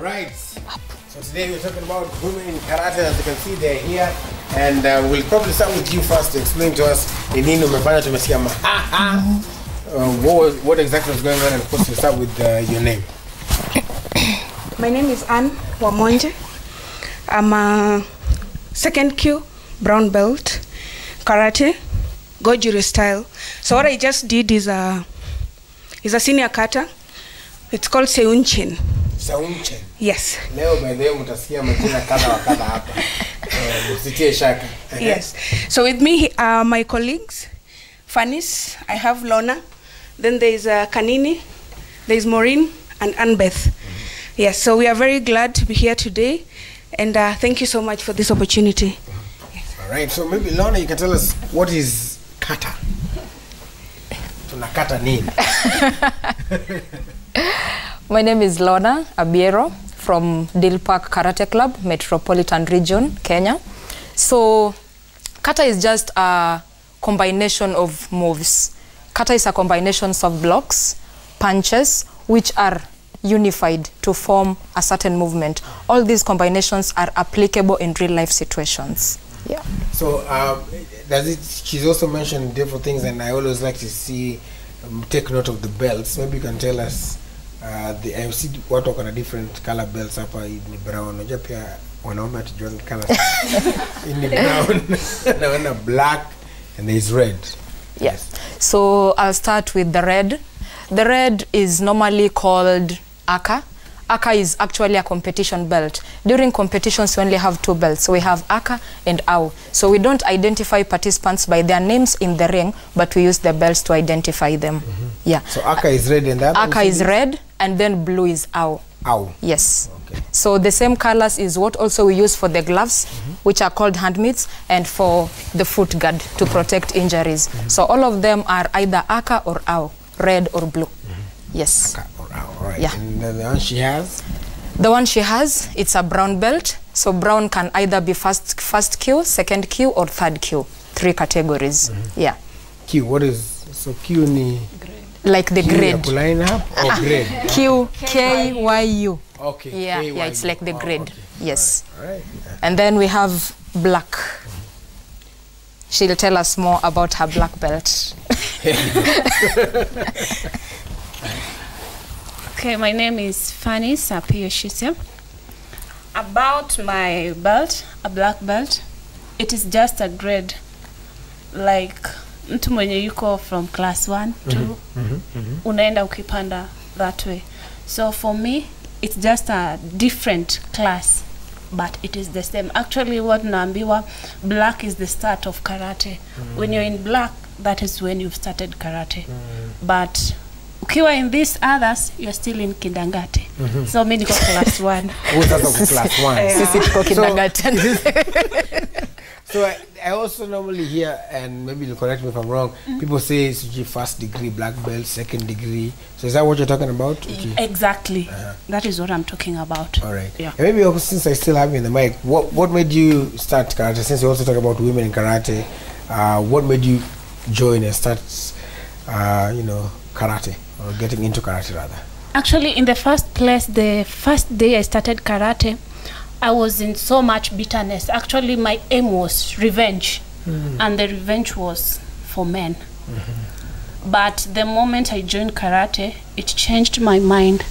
Alright, so today we're talking about women in karate. As you can see, they're here, and we'll probably start with you first to explain to us what exactly was going on, and of course we'll start with your name. My name is Anne Wamonje. I'm a second Q brown belt, karate, Gojiri style. So what I just did is a senior kata. It's called Seunchin. Seunchin. Yes. Leo by the way mutasikia majina kadha wa kadha hapa. Msitie shaka. Yes. So with me are my colleagues, Fanis, I have Lona, then there is Kanini, there is Maureen, and Annbeth. Yes, so we are very glad to be here today, and thank you so much for this opportunity. All right, so maybe Lona, you can tell us what is kata? Tunakata nini? My name is Lona Abiero from Deal Park Karate Club, Metropolitan Region, Kenya. So, kata is just a combination of moves. Kata is a combination of blocks, punches, which are unified to form a certain movement. All these combinations are applicable in real life situations. Yeah. So, she's also mentioned different things, and I always like to see, take note of the belts. Maybe you can tell us, I see what are different color belts hapa in brown. Unajua pia wanaume atujua colors. In the brown, na black, and there is red. Yes. So I'll start with the red. The red is normally called Aka. Aka is actually a competition belt. During competitions, we only have two belts. So we have Aka and Au. So we don't identify participants by their names in the ring, but we use the belts to identify them. Yeah. So Aka is red and that? Aka is red, and then blue is Au. Au. Yes. Okay. So the same colors is what also we use for the gloves, which are called hand mitts, and for the foot guard to protect injuries. So all of them are either Aka or Au, red or blue. Yes. Aka or Au, all right. Yeah. And then the one she has? The one she has, it's a brown belt. So brown can either be first Q, second Q, or third Q. 3 categories. Yeah. Q, what is, so Q ni? Like the grade. Line up or grade? Q, K-Y-U. Okay. Yeah, yeah, it's like the grade. Okay. Yes. All right. And then we have black. She'll tell us more about her black belt. Okay, my name is Fanny Sapio Shise. About my belt, a black belt, it is just a grade, like mtu mwenye yuko from class 1 to unaenda ukipanda that way. So for me, it's just a different class, but it is the same. Actually, what naambiwa, black is the start of karate. When you're in black, that is when you've started karate. But ukiwa in these others, you're still in kindangate. So mimi niko class 1. Who's class 1? Sisi tuko kindergarten. So I also normally hear, and maybe you'll correct me if I'm wrong, people say it's first degree black belt, second degree. So is that what you're talking about? Exactly. That is what I'm talking about. All right. Yeah. And maybe also, since I still have you in the mic, what made you start karate? Since you also talk about women in karate, what made you join and start, karate, or getting into karate rather? Actually, in the first place, the first day I started karate, I was in so much bitterness. Actually, my aim was revenge, and the revenge was for men. But the moment I joined karate, it changed my mind.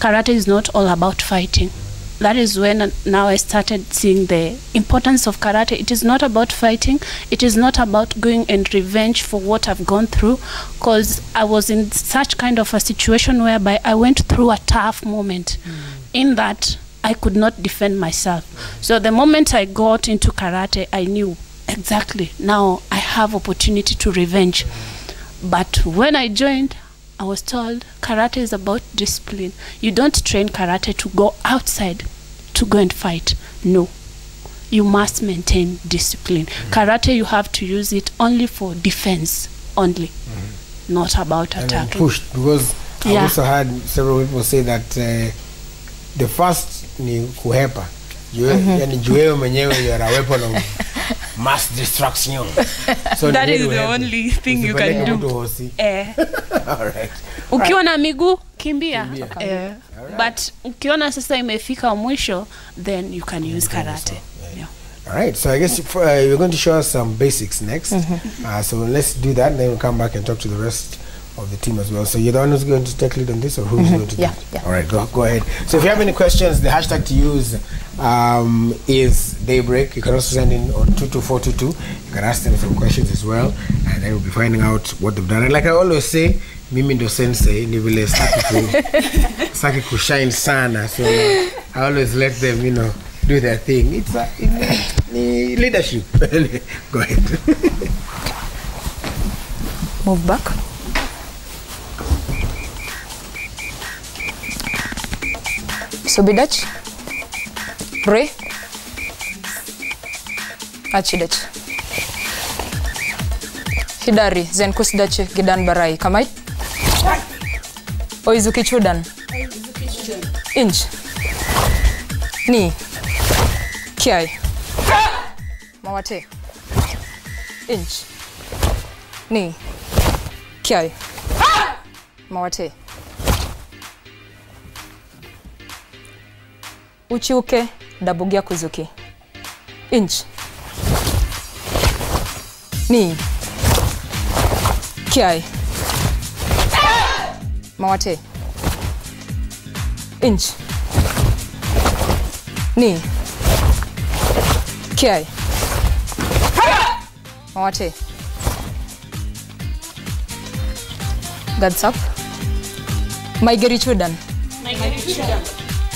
Karate is not all about fighting. That is when now I started seeing the importance of karate. It is not about fighting. It is not about going and revenge for what I've gone through, because I was in such kind of a situation whereby I went through a tough moment in that I could not defend myself. So the moment I got into karate, I knew exactly now I have opportunity to revenge. But when I joined, I was told karate is about discipline. You don't train karate to go outside to go and fight. No, you must maintain discipline. Karate, you have to use it only for defense only, not about attacking. Pushed, because I also had several people say that the first ni kuhepa. Yani jueo mwenyewe you are a weapon of mass destruction. So that is the only thing you can do. All right. Ukiwa na miguu Kimbia. But ukiona sasa imefika mwisho, then you can use karate. Yeah. All right, so I guess you're going to show us some basics next. So let's do that, and then we'll come back and talk to the rest of the team as well. So you're the one who's going to take lead on this, or who's going to do it? Yeah. All right, go ahead. So if you have any questions, the hashtag to use is Daybreak. You can also send in on 22422. You can ask them some questions as well, and then we'll be finding out what they've done. And like I always say, mimi ndo sensei, ni vile saki kushine sana. So I always let them, do their thing. It's leadership. Go ahead. Move back. Subidach. Ray. Achidach. Hidari. Zen kusidachi. Gidan barai. Kamai. Oizuki chudan. Inch. Ni. Kiai. Mawate. Inch. Ni. Kiai. Mawate. Uchiuke dabugia kuzuki. Inch. Ni. Kiai. Mawate. Inch. Ni. Kiai. Mawate. Guards up. Maigeri chudan.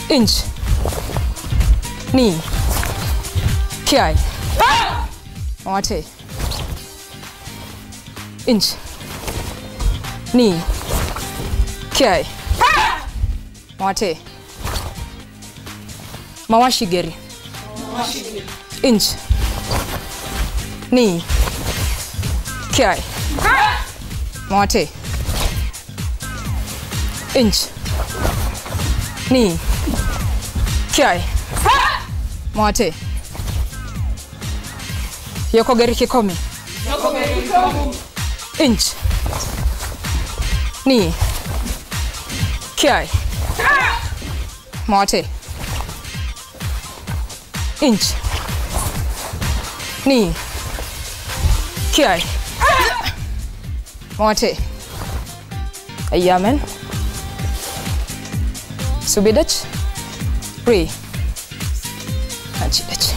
Inch. Ni. Kiai. Mawate. Inch. Ni. Kiai. Mawate. Mawashigeri. Inch. Ni. Kiai. Mawate. Inch. Ni. Kiai. Mawate. Yokogeri kikomi. Inch. Ni. Kiai. Mawate. Inch. Ni. Kiai. Mawate. Ayamen. Subidach. Re. Achidach.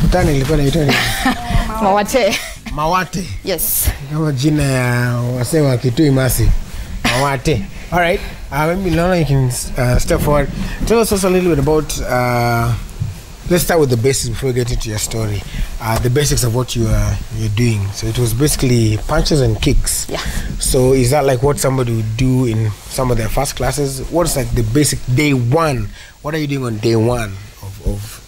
Kutani ilikuwa inaitwa nini? Mawate. Mawate. Yes. Kama jina ya wasee wa Kitui Masi. Mawate. All right. Maybe Lona, you can step forward. Tell us also a little bit about. Let's start with the basics before we get into your story. The basics of what you're doing. So it was basically punches and kicks. Yeah. So is that like what somebody would do in some of their first classes? What's like the basic day one? What are you doing on day one of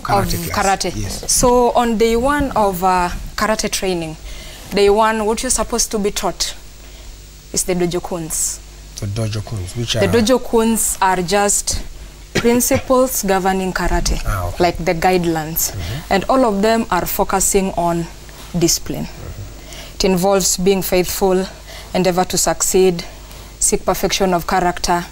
karate class? Karate. Yes. So on day one of karate training, day one, what you're supposed to be taught is the dojo kuns. The dojo kuns, which The are dojo kuns are just principles governing karate, okay. like the guidelines, and all of them are focusing on discipline. It involves being faithful, endeavor to succeed, seek perfection of character,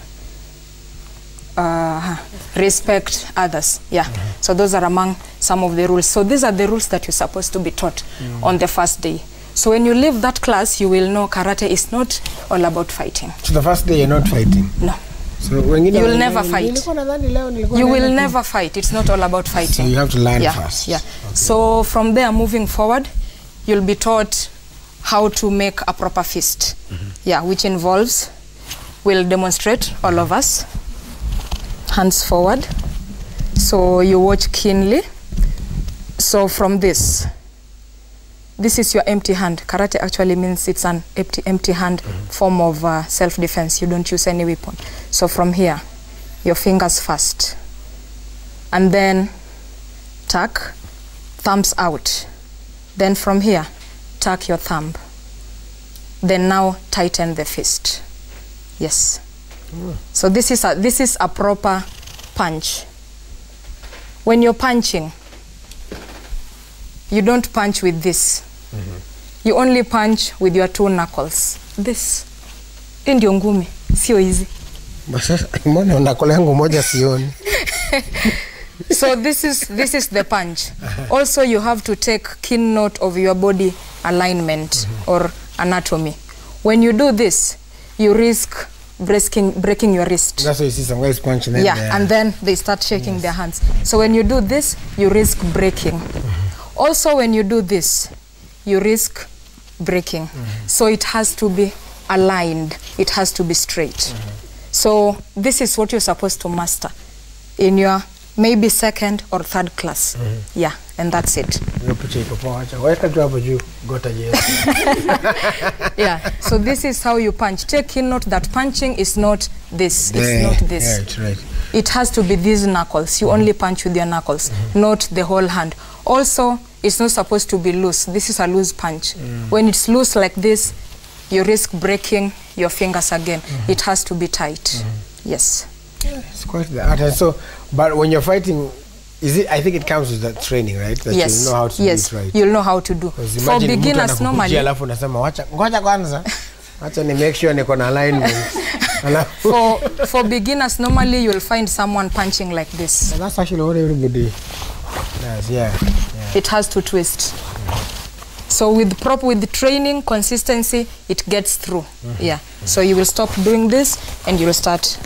respect others. Yeah. So those are among some of the rules. So these are the rules that you're supposed to be taught on the first day. So when you leave that class, you will know karate is not all about fighting. So the first day you're not fighting? No. So when you will never fight. You will never fight. It's not all about fighting. So you have to learn first. Yeah. Okay. So from there, moving forward, you'll be taught how to make a proper fist. Yeah, which involves, we'll demonstrate, all of us. Hands forward. So you watch keenly. So from this is your empty hand. Karate actually means it's an empty hand form of self-defense. You don't use any weapon. So from here, your fingers first. And then tuck, thumbs out. Then from here, tuck your thumb. Then now tighten the fist. Yes. So this is a proper punch. When you're punching, you don't punch with this. you only punch with your 2 knuckles. This. Ndio ngumi. Sio easy. Mbona unakole yangu moja sioni? So this is the punch. Also, you have to take keen note of your body alignment or anatomy. When you do this, you risk breaking your wrist. That's why you see some guys punching. And then they start shaking their hands. So when you do this, you risk breaking. Also, when you do this, you risk breaking. So it has to be aligned. It has to be straight. So this is what you're supposed to master in your maybe 2nd or 3rd class. Yeah, and that's it. Yeah, so this is how you punch. Take in note that punching is not this. It's not this. Yeah, it's right. It has to be these knuckles. You only punch with your knuckles, not the whole hand. Also, it's not supposed to be loose. This is a loose punch. When it's loose like this, you risk breaking your fingers again. It has to be tight. Yes. Yeah, it's quite the art. And so, but when you're fighting, I think it comes with that training, right? That yes. You know how to do it right. You'll know how to do. For beginners normally. Alafu unasema ngoja kwanza. Acha ni make sure niko na alignment. For beginners normally you'll find someone punching like this. And that's actually what everybody does. Yeah. It has to twist. So with training, consistency, it gets through. Yeah. So you will stop doing this and you will start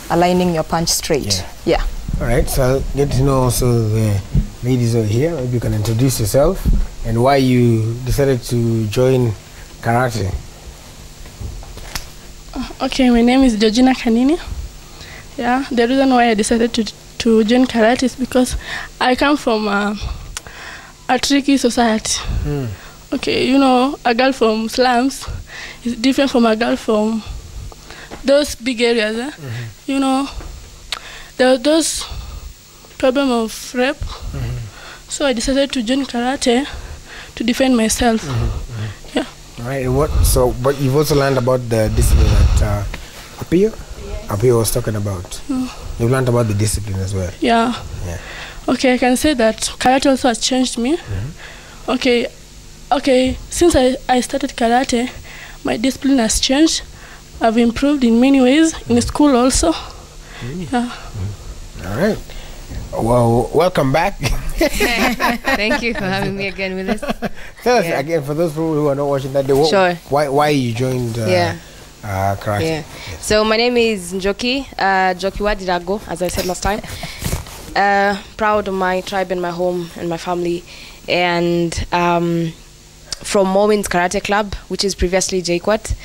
aligning your punch straight. Yeah. All right. So I'll get to know also the ladies over here. Maybe you can introduce yourself and why you decided to join karate. Okay, my name is Georgina Kanini. Yeah, the reason why I decided to join karate is because I come from a tricky society. Okay, you know, a girl from slums is different from a girl from those big areas. You know, there are those problem of rape. So I decided to join karate to defend myself. Yeah. All right. But you've also learned about the discipline that Abiero was talking about. You've learned about the discipline as well. Yeah. Okay, I can say that karate also has changed me. Okay, since I started karate, my discipline has changed. I've improved in many ways, in school also. Yeah. All right. Well, welcome back. Thank you for having me again with us. Tell us again, for those people who are not watching that, why you joined karate. Yes. So my name is Njoki, Jokiwa Dirago, as I said last time. Proud of my tribe and my home and my family. And from Moments Karate Club, which is previously JQuat,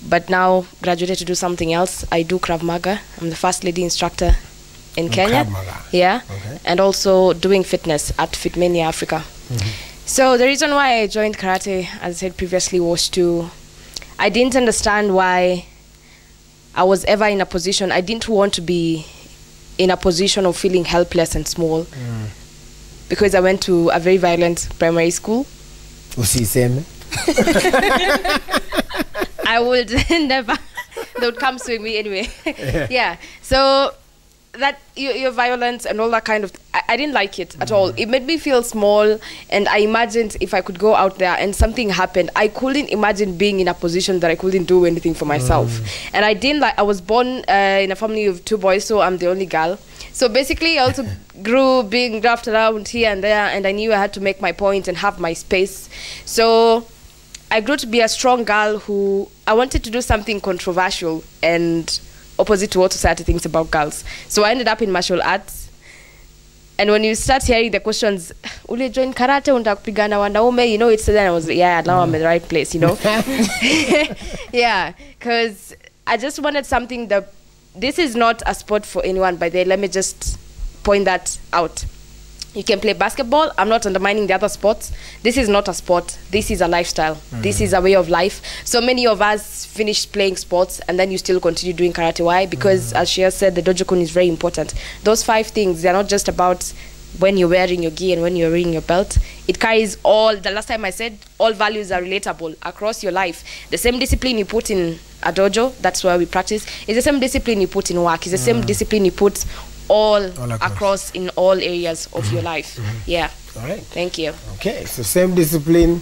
but now graduated to do something else. I do Krav Maga. I'm the first lady instructor in Kenya. Yeah. Okay. And also doing fitness at Fitmania Africa. So the reason why I joined karate, as I said previously, was I didn't understand why I was ever in a position. I didn't want to be in a position of feeling helpless and small because I went to a very violent primary school. I would never. They would come swing me anyway. Yeah. So that your violence and all that kind of, I didn't like it at all. It made me feel small, and I imagined if I could go out there and something happened, I couldn't imagine being in a position that I couldn't do anything for myself. And I didn't like. I was born in a family of 2 boys, so I'm the only girl. So basically, I also grew being drafted around here and there, and I knew I had to make my point and have my space. So I grew to be a strong girl who I wanted to do something controversial and opposite to what society thinks about girls. So I ended up in martial arts. And when you start hearing the questions, ule join karate unataka kupigana wanaume, you know, it's then I was now I'm in the right place, you know. Yeah, because I just wanted something that this is not a sport for anyone. By the way, let me just point that out. You can play basketball. I'm not undermining the other sports. This is not a sport. This is a lifestyle. This is a way of life. So many of us finish playing sports and then you still continue doing karate. Why? Because as Shia said, the dojokun is very important. Those 5 things, they're not just about when you're wearing your gi and when you're wearing your belt. It carries all, the last time I said, all values are relatable across your life. The same discipline you put in a dojo, that's where we practice, is the same discipline you put in work. It's the same discipline you put all across in all areas of your life. Yeah. All right. Thank you. Okay, so same discipline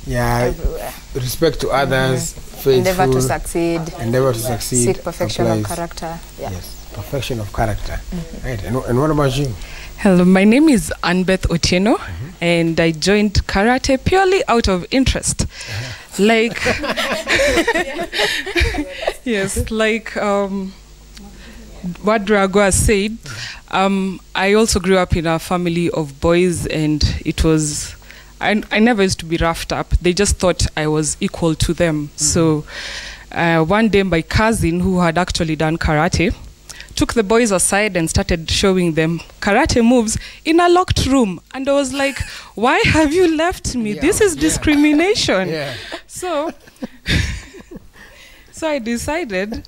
Yeah, everywhere. respect to others, faithful, Endeavor to succeed. endeavor to succeed, Seek perfection of applies. character. Yeah. Yes, perfection of character. Right. And what about you? Hello, my name is Annbeth Otieno, and I joined karate purely out of interest. Like, yes, like what Dragua said, I also grew up in a family of boys, and it was, I never used to be roughed up. They just thought I was equal to them. So one day my cousin, who had actually done karate, took the boys aside and started showing them karate moves in a locked room. And I was like, why have you left me? This is discrimination. So, so I decided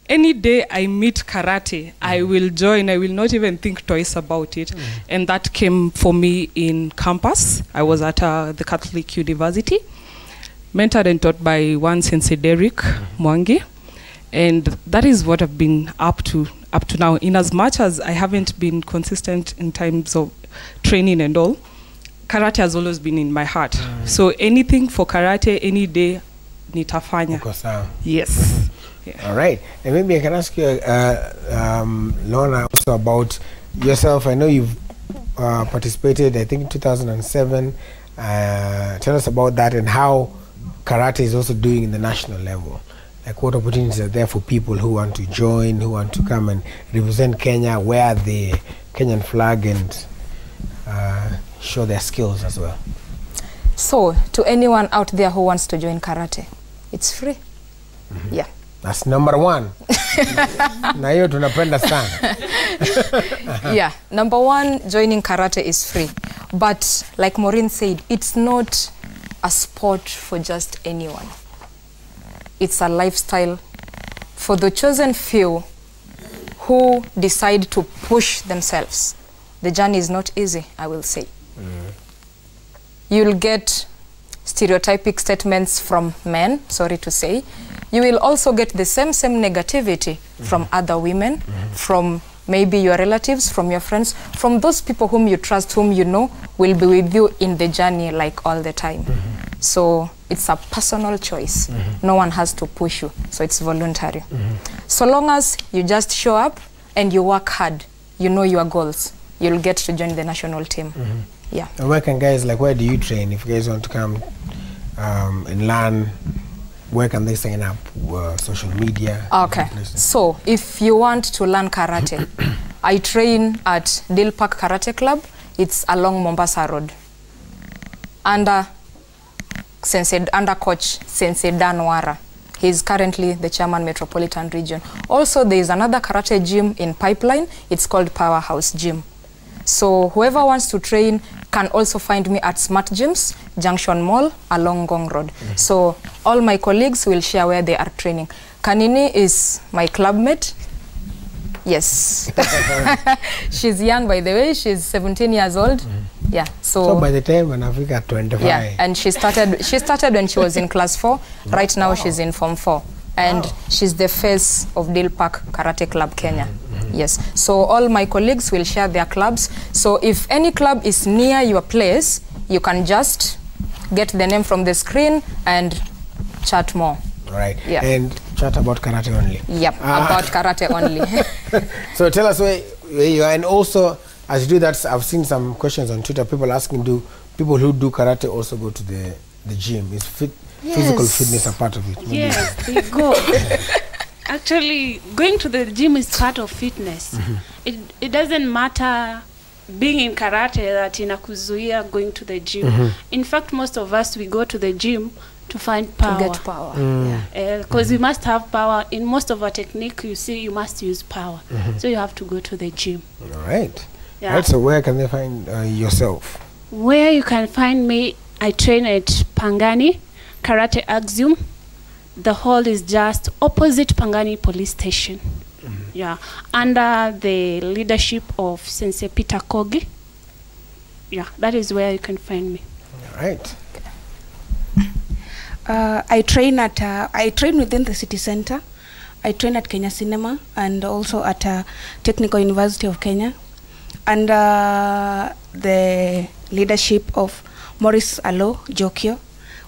any day I meet karate, I will join. I will not even think twice about it. And that came for me in campus. I was at the Catholic University, mentored and taught by one Sensei Derek Mwangi. And that is what I've been up to now. In as much as I haven't been consistent in terms of training and all, karate has always been in my heart. So anything for karate, any day, nitafanya. Yes. Yeah. All right. And maybe I can ask you, Lona, also about yourself. I know you've participated, I think, in 2007. Tell us about that and how karate is also doing in the national level. Like, what opportunities are there for people who want to join, who want to come and represent Kenya, wear the Kenyan flag, and show their skills as well? So, to anyone out there who wants to join karate, it's free. Yeah. That's number one. Na hiyo tunapenda sana. Yeah, number one, joining karate is free. But like Maureen said, it's not a sport for just anyone. It's a lifestyle for the chosen few who decide to push themselves. The journey is not easy, I will say. You'll get stereotypic statements from men, sorry to say. You will also get the same negativity from other women, from maybe your relatives, from your friends, from those people whom you trust, whom you know will be with you in the journey like all the time. So it's a personal choice. No one has to push you, so it's voluntary. So long as you just show up and you work hard, you know your goals, you'll get to join the national team. Yeah. And where can guys, like, where do you train? If you guys want to come and learn, where can they sign up? Social media? Okay. So if you want to learn karate, I train at Deal Park Karate Club. It's along Mombasa Road. Under coach Sensei Dan Wara. He's currently the chairman Metropolitan Region. Also, there is another karate gym in Pipeline. It's called Powerhouse Gym. So whoever wants to train can also find me at Smart Gyms, Junction Mall, along Gong Road. So all my colleagues will share where they are training. Kanini is my clubmate. Yes. She's young, by the way. She's 17 years old. Yeah. So by the time when Africa 25. Yeah, and she started when she was in class 4. Right now she's in Form 4. And she's the face of Deal Park Karate Club Kenya. Yes. So all my colleagues will share their clubs. So if any club is near your place, you can just get the name from the screen and chat more. Right. Yeah. And chat about karate only. Yep, about karate only. So tell us where you are. And also, as you do that, I've seen some questions on Twitter, people asking, do people who do karate also go to the gym? Is physical fitness a part of it? Maybe. Yes, they go. Actually, going to the gym is part of fitness. It doesn't matter being in karate that inakuzuia going to the gym. In fact, most of us, we go to the gym to find power. To get power. Because we must have power. In most of our technique, you see, you must use power. So you have to go to the gym. All right. Yeah. Right, so where can they find yourself? Where you can find me, I train at Pangani Karate Axiom. The hall is just opposite Pangani Police Station. Yeah, under the leadership of Sensei Peter Kogi. Yeah, that is where you can find me. All right. I train within the city center. I train at Kenya Cinema and also at Technical University of Kenya, under the leadership of Maurice Alo Jokio.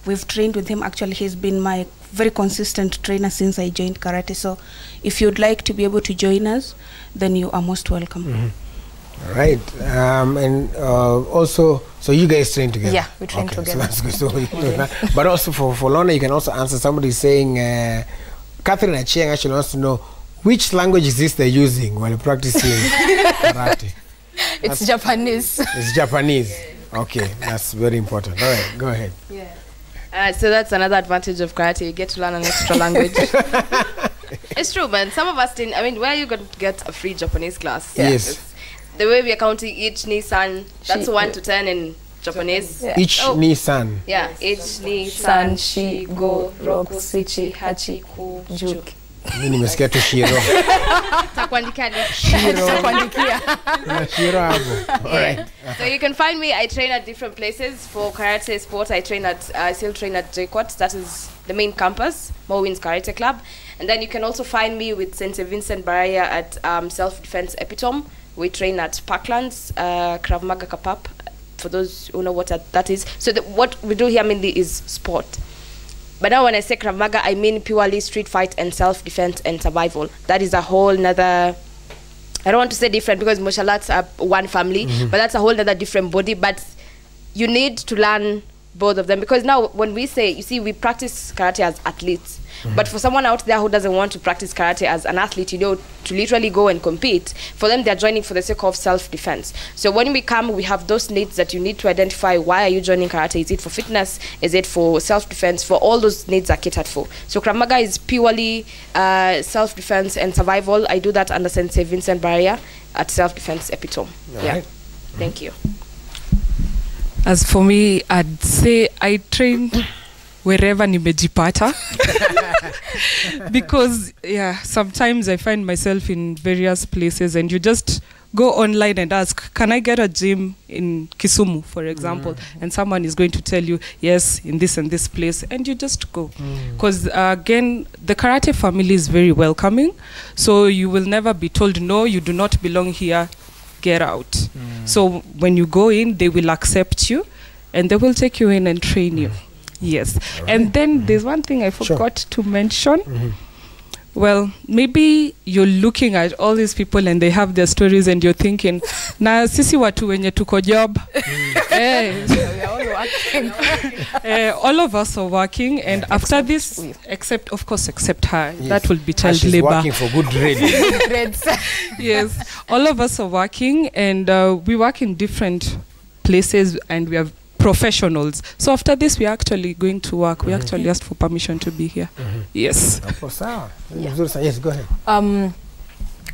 we've trained with him. Actually, he's been my very consistent trainer since I joined karate. So if you'd like to be able to join us, then you are most welcome. All right. And also, so you guys train together? Yeah, we train together. So that's good. So but also for Lona, you can also answer. Somebody saying, Catherine Achieng actually wants to know, which language is this they're using while practicing karate? It's Japanese. It's Japanese. Okay, that's very important. All right, go ahead. Yeah. So that's another advantage of karate. You get to learn an extra language. It's true, man. Some of us didn't. I mean, where are you going to get a free Japanese class? Yes. It's the way we are counting each ni-san, that's 1 to 10 in Japanese. Yeah. Each ni-san. Yeah, each ni-san, Shi, Go, Roku, Suichi, Hachi, Ku, Juki. Mimi nimesikia tu shiro. Takuandikia ni Shiro hapo. All right. So you can find me. I train at different places. For karate sport, I still train at JQuat. That is the main campus, Mowins Karate Club. And then you can also find me with St. Vincent Baraya at Self-Defense Epitome. We train at Parklands, Krav Maga Kapap, for those who know what that is. So what we do here mainly is sport. But now when I say Krav Maga, I mean purely street fight and self-defense and survival. That is a whole nother, I don't want to say different because martial arts are one family, but that's a whole other different body. But you need to learn both of them, because now when we say, you see, we practice karate as athletes, but for someone out there who doesn't want to practice karate as an athlete, you know, to literally go and compete, for them they're joining for the sake of self-defense. So when we come, we have those needs that you need to identify. Why are you joining karate? Is it for fitness? Is it for self-defense? For all those needs are catered for. So Krav Maga is purely self-defense and survival. I do that under St. Vincent Barrier at Self-Defense Epitome. Yeah. Right. Thank you. As for me, I'd say I train wherever nimejipata. Because, yeah, sometimes I find myself in various places and you just go online and ask, can I get a gym in Kisumu, for example? And someone is going to tell you, yes, in this and this place, and you just go. Because, again, the karate family is very welcoming, so you will never be told, no, you do not belong here, get out. So when you go in, they will accept you and they will take you in and train you. Yes. Right. And then there's one thing I forgot to mention. Well, maybe you're looking at all these people and they have their stories and you're thinking, na sisi watu wenye tuko job. All of us are working, and after this, except her, that will be child labor. Working for good grades. Yes, all of us are working, and we work in different places, and we have professionals. So after this, we're actually going to work. We actually asked for permission to be here. Yes. Yes, go ahead.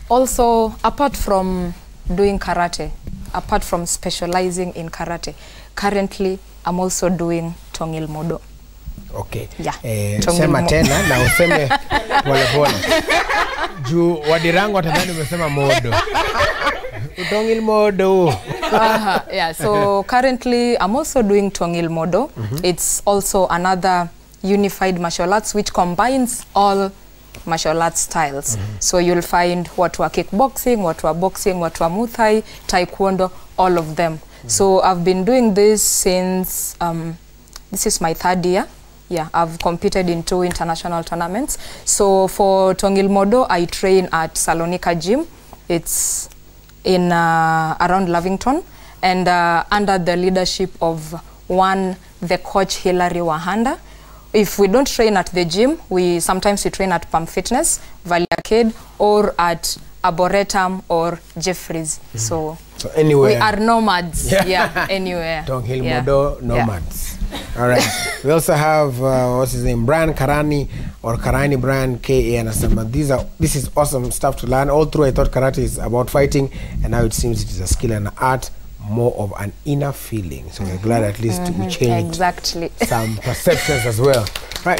Also, apart from doing karate, apart from specializing in karate, currently I'm also doing Tongil Modo. Okay. Yeah. Sema tena na useme pole pole. Juu wadirangu watadhani umesema modo. Tongil Modo. Yeah, so currently I'm also doing Tongil Modo. It's also another unified martial arts which combines all martial arts styles. So you'll find watu wa kickboxing, watu wa boxing, watu wa Muay Thai, taekwondo, all of them. So I've been doing this since, this is my 3rd year. Yeah, I've competed in 2 international tournaments. So for Tongil Modo, I train at Salonika Gym. It's in around Lavington, and under the leadership of the coach Hilary Wahanda. If we don't train at the gym, sometimes we train at Pump Fitness, Valley Arcade, or at Arboretum or Jeffries. So anywhere. We are nomads. Yeah, anywhere. Tongil Modo nomads. All right. We also have what's his name, Brian Karani, or Karani Brian K.A. and this is awesome stuff to learn. All through I thought karate is about fighting, and now it seems it is a skill and an art, more of an inner feeling. So we're glad at least we changed some perceptions as well. Right.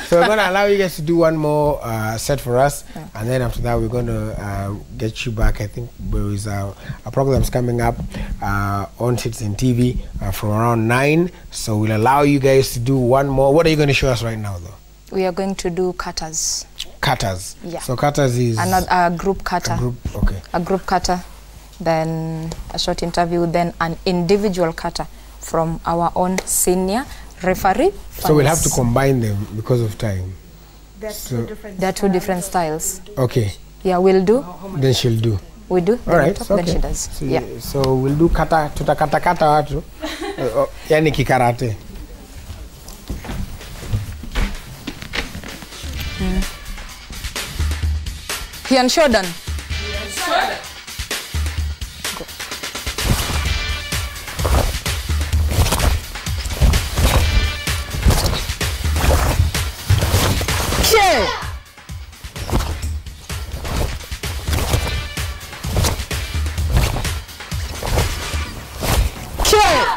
So we're going to allow you guys to do one more set for us, and then after that we're going to get you back. I think there is a program's coming up on Citizen TV from around 9. So we'll allow you guys to do one more. What are you going to show us right now, though? We are going to do katas. Katas. Yeah. So katas is a group kata. A group kata, then a short interview, then an individual kata from our own senior referee. So we'll have to combine them because of time. There are two different styles. Okay. Yeah, we'll do. Then she'll do. We do. All right. Then she does. So, yeah. So we'll do tutakata watu. Yani kikarate. Kian Shodan. Go. Okay.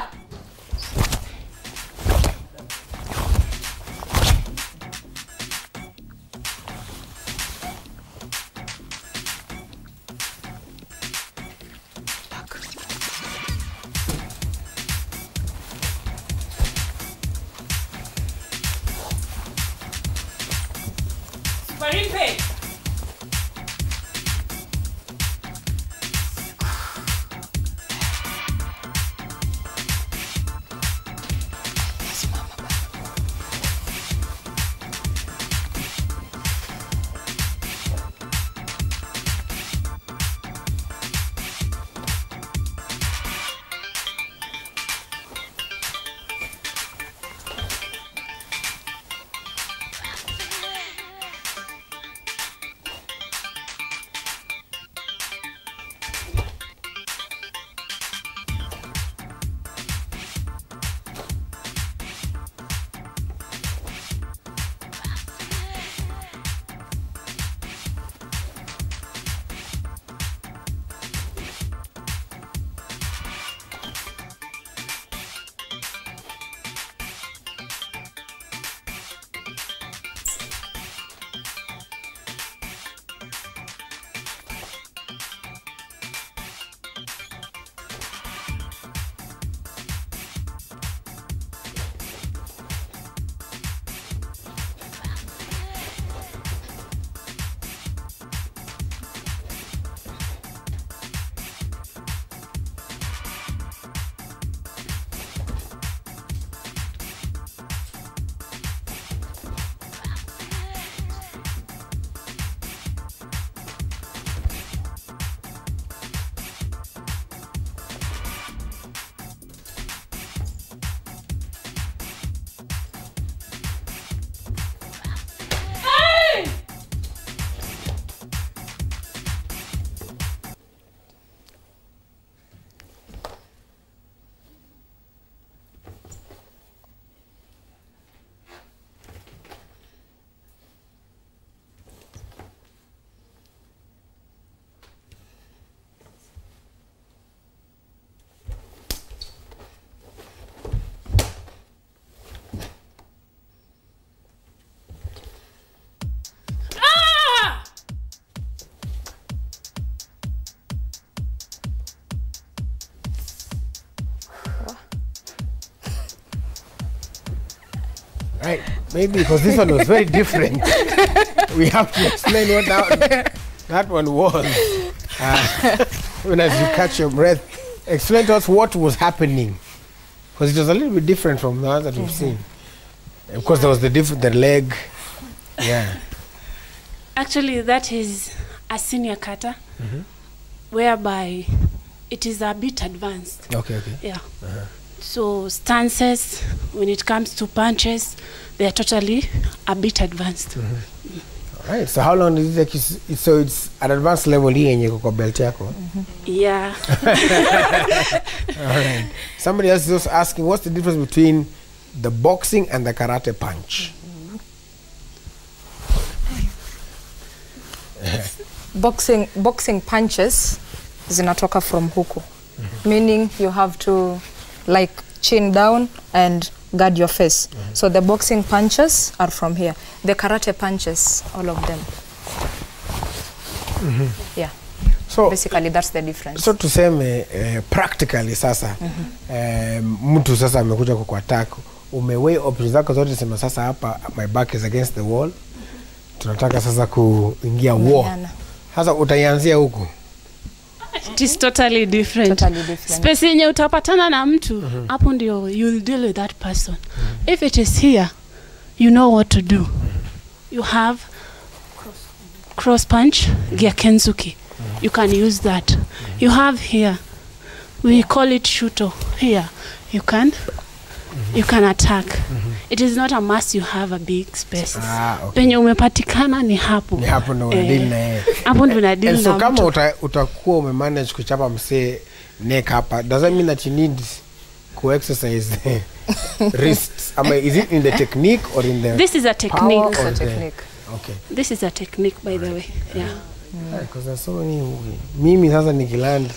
Right, maybe because this one was very different. We have to explain what that one was. When as you catch your breath, explain to us what was happening, because it was a little bit different from the ones that we've seen. Of course, there was the leg. Yeah. Actually, that is a senior kata, whereby it is a bit advanced. Okay. Yeah. So stances, when it comes to punches, they are totally a bit advanced. All right. So how long did it take you? So it's at advanced level here in your belt yako? Yeah. All right. Somebody else is also asking, what's the difference between the boxing and the karate punch? Boxing punches zinatoka from huku, meaning you have to like chin down and guard your face. So the boxing punches are from here. The karate punches, all of them. Yeah. So basically that's the difference. So tuseme practically sasa mtu sasa amekuja kukuattack, umeweigh options zako zote, sema sasa hapa my back is against the wall, tunataka sasa kuingia war. Sasa utaianzia huko? It is totally different. Space yenye utapatana na mtu, hapo ndio you'll deal with that person. If it is here, you know what to do. You have cross punch, Gyakenzuki. You can use that. You have here, we call it shuto. Here, you can attack. It is not a must you have a big space. Penye umepatikana ni hapo. Ni hapo ndo unadili na yeye. Hapo ndo unadili na mtu. So kama utakuwa umemanage kuchapa msee neck hapa, does that mean that you need to exercise wrists? Is it in the technique or in the This is a technique. It's a technique. Okay. This is a technique, by the way. Yeah. Because there's so many mimi sasa nikiland.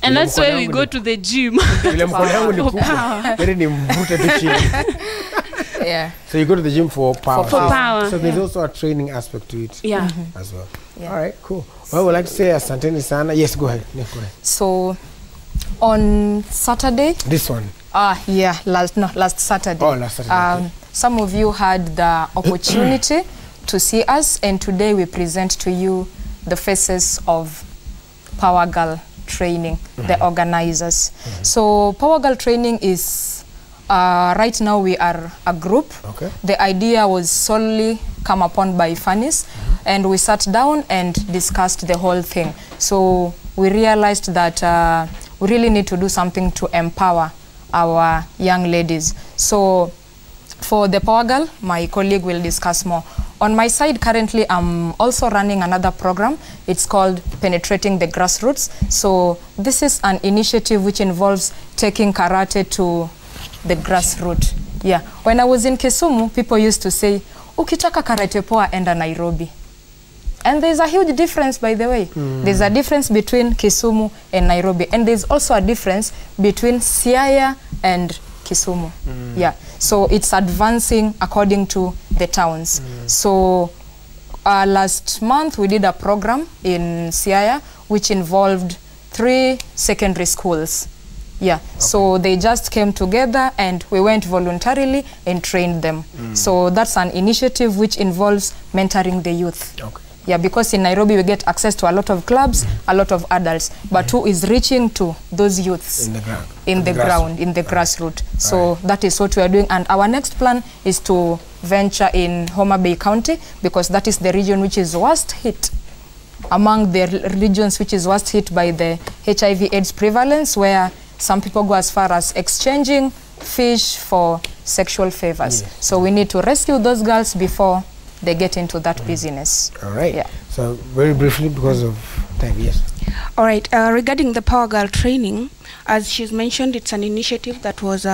And that's why we go to the gym. Ile mkono yangu ni kubwa. Ili nimvute tu chini. Yeah. So you go to the gym for power. For power. So there's also a training aspect to it. Yeah. As well. Yeah. All right, cool. Well, we'd like to say asanteni sana. Yes, go ahead. Yeah, go ahead. So on Saturday. This one. Yeah, last Saturday. Oh, last Saturday. Okay. Some of you had the opportunity to see us, and today we present to you the faces of Power Girl Training, the organizers. So Power Girl Training is, right now we are a group. Okay. The idea was solely come upon by Fanny's, and we sat down and discussed the whole thing. So we realized that we really need to do something to empower our young ladies. So for the Power Girl, my colleague will discuss more. On my side, currently, I'm also running another program. It's called Penetrating the Grassroots. So this is an initiative which involves taking karate to the grassroots. Yeah. When I was in Kisumu, people used to say, ukitaka karate poa, enda Nairobi. And there's a huge difference, by the way. There's a difference between Kisumu and Nairobi. And there's also a difference between Siaya and Kisumu. Yeah. So it's advancing according to the towns. So last month we did a program in Siaya which involved 3 secondary schools. Yeah. Okay. So they just came together and we went voluntarily and trained them. So that's an initiative which involves mentoring the youth. Okay. Yeah, because in Nairobi we get access to a lot of clubs, a lot of adults, but who is reaching to those youths in the ground, in the grassroots. So that is what we are doing, and our next plan is to venture in Homa Bay County, because that is the region which is worst hit among the regions which is worst hit by the HIV/AIDS prevalence, where some people go as far as exchanging fish for sexual favors. Yes. So we need to rescue those girls before they get into that business. All right. Yeah. So very briefly, because of time, yes. All right. Regarding the Power Girl Training, as she's mentioned, it's an initiative that was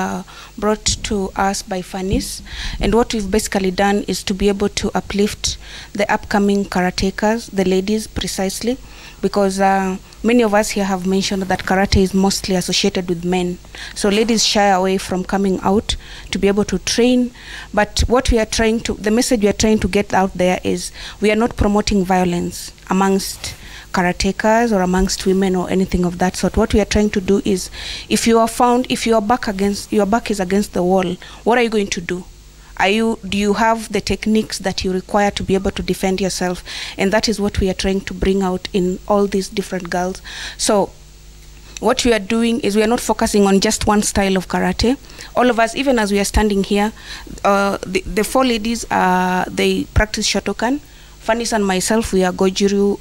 brought to us by Fanny's, and what we've basically done is to be able to uplift the upcoming karatekas, the ladies precisely, because many of us here have mentioned that karate is mostly associated with men. So ladies shy away from coming out to be able to train. But what we are trying to, the message we are trying to get out there is we are not promoting violence amongst karatekas or amongst women or anything of that sort. What we are trying to do is, if your back is against the wall, what are you going to do? Do you have the techniques that you require to be able to defend yourself? And that is what we are trying to bring out in all these different girls. So what we are doing is we are not focusing on just one style of karate. All of us, even as we are standing here, the 4 ladies, they practice Shotokan. Fanny's and myself, we are Goju-ryu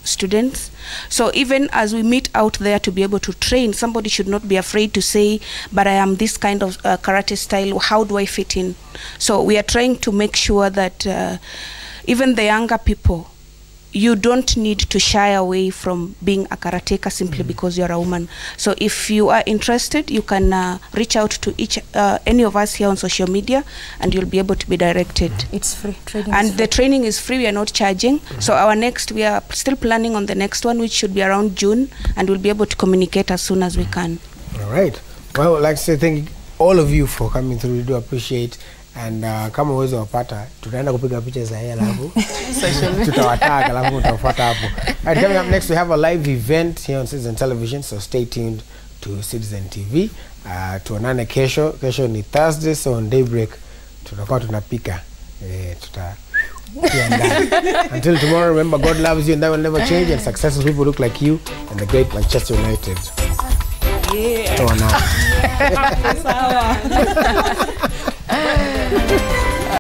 students. So even as we meet out there to be able to train, somebody should not be afraid to say, but I am this kind of karate style, how do I fit in? So we are trying to make sure that even the younger people, you don't need to shy away from being a karateka simply because you're a woman. So if you are interested, you can reach out to any of us here on social media, and you'll be able to be directed. It's free. The training is free. We are not charging. So we are still planning on the next one, which should be around June, and we'll be able to communicate as soon as we can. All right. Well, I'd like to say thank all of you for coming through. We do appreciate. And kama uwezo wapata, tutaenda kupiga picha za haya alafu tutawataka alafu utafuata hapo. Alright, coming up next we have a live event here on Citizen Television, so stay tuned to Citizen TV. Tuonane kesho ni Thursday, so on daybreak tutakuwa tunapika Until tomorrow, remember, God loves you and that will never change, and successful people look like you and the great Manchester United. Yeah. So now.